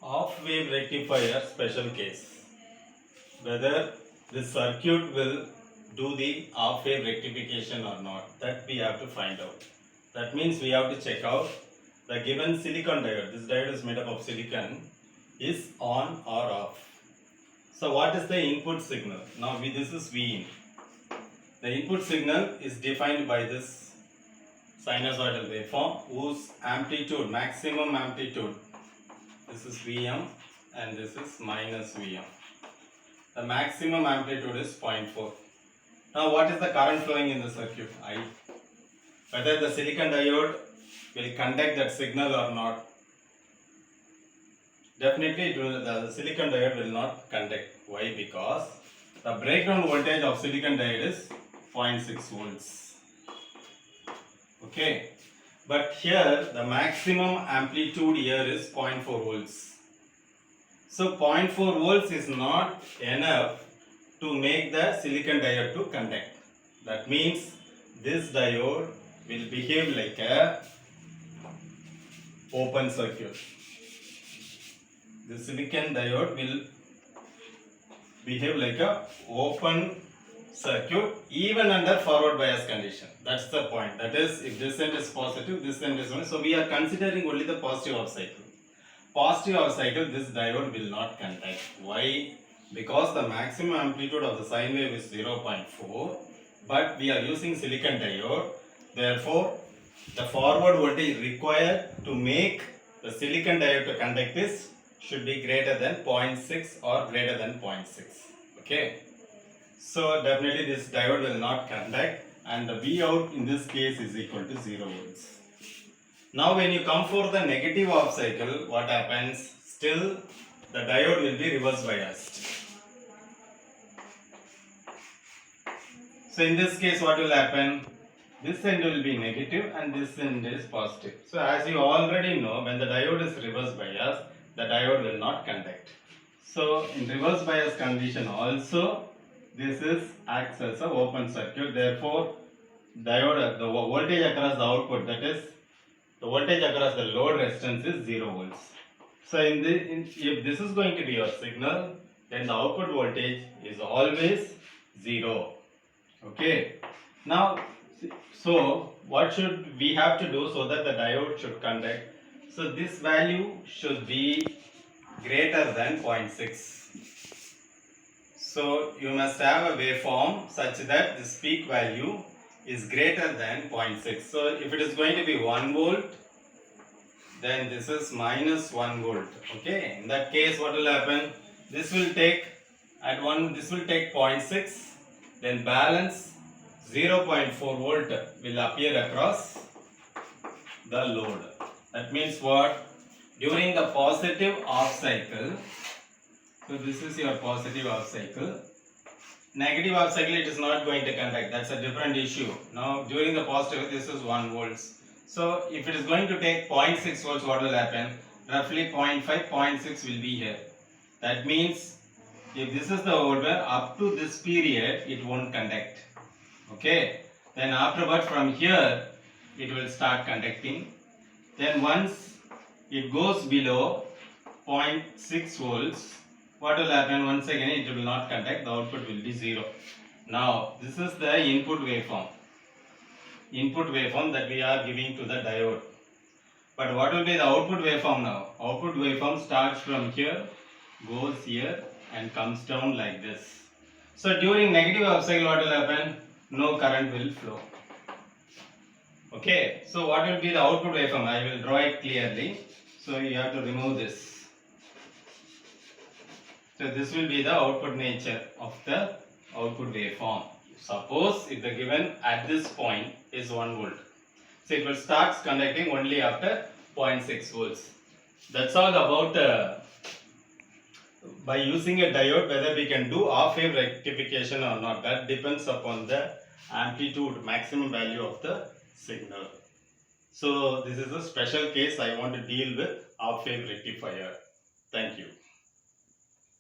Half wave rectifier special case. Whether the circuit will do the half wave rectification or not, that we have to find out. That means we have to check out the given silicon diode. This diode is made up of silicon, is on or off. So what is the input signal? Now this is Vin. The input signal is defined by this sinusoidal waveform whose amplitude, maximum amplitude, this is Vm and this is minus Vm. The maximum amplitude is 0.4. Now what is the current flowing in the circuit? I. Whether the silicon diode will conduct that signal or not. Definitely the silicon diode will not conduct. Why? Because the breakdown voltage of silicon diode is 0.6 volts. Okay. But here the maximum amplitude here is 0.4 volts. So 0.4 volts is not enough to make the silicon diode to conduct. That means this diode will behave like a open circuit. The silicon diode will behave like a open circuit even under forward bias condition. That's the point. That is, if this end is positive, this end is negative. So we are considering only the positive half cycle. Positive half cycle, this diode will not conduct. Why? Because the maximum amplitude of the sine wave is 0.4, but we are using silicon diode. Therefore, the forward voltage required to make the silicon diode to conduct this should be greater than 0.6 or greater than 0.6. Okay. So definitely this diode will not conduct, and the V out in this case is equal to 0 volts. Now when you come for the negative half cycle, what happens? Still the diode will be reverse biased. So in this case what will happen? This end will be negative and this end is positive. So as you already know, when the diode is reverse biased, the diode will not conduct. So in reverse bias condition also, this is acts as an open circuit. Therefore, diode, the voltage across the output, that is, the voltage across the load resistance is 0 volts. So if this is going to be your signal, then the output voltage is always 0. Okay. Now, so what should we have to do so that the diode should conduct? So this value should be greater than 0.6. So you must have a waveform such that this peak value is greater than 0.6. So if it is going to be 1 volt, then this is minus 1 volt. Okay. In that case, what will happen? This will take this will take 0.6, then balance 0.4 volt will appear across the load. That means what? During the positive half cycle, so this is your positive half cycle. Negative half cycle, it is not going to conduct. That's a different issue. Now during the positive, this is 1 volts. So if it is going to take 0.6 volts, what will happen? Roughly 0.5, 0.6 will be here. That means if this is the order, up to this period, it won't conduct. Okay. Then afterward, from here, it will start conducting. Then once it goes below 0.6 volts, what will happen? Once again, it will not conduct. The output will be 0. Now, this is the input waveform. Input waveform that we are giving to the diode. But what will be the output waveform now? Output waveform starts from here, goes here and comes down like this. So during negative half cycle, what will happen? No current will flow. Okay. So what will be the output waveform? I will draw it clearly. So you have to remove this. So this will be the output nature of the output waveform. Suppose if the given at this point is 1 volt. So it will start conducting only after 0.6 volts. That's all about by using a diode, whether we can do half wave rectification or not. That depends upon the amplitude, maximum value of the signal. So this is a special case I want to deal with half wave rectifier. Thank you.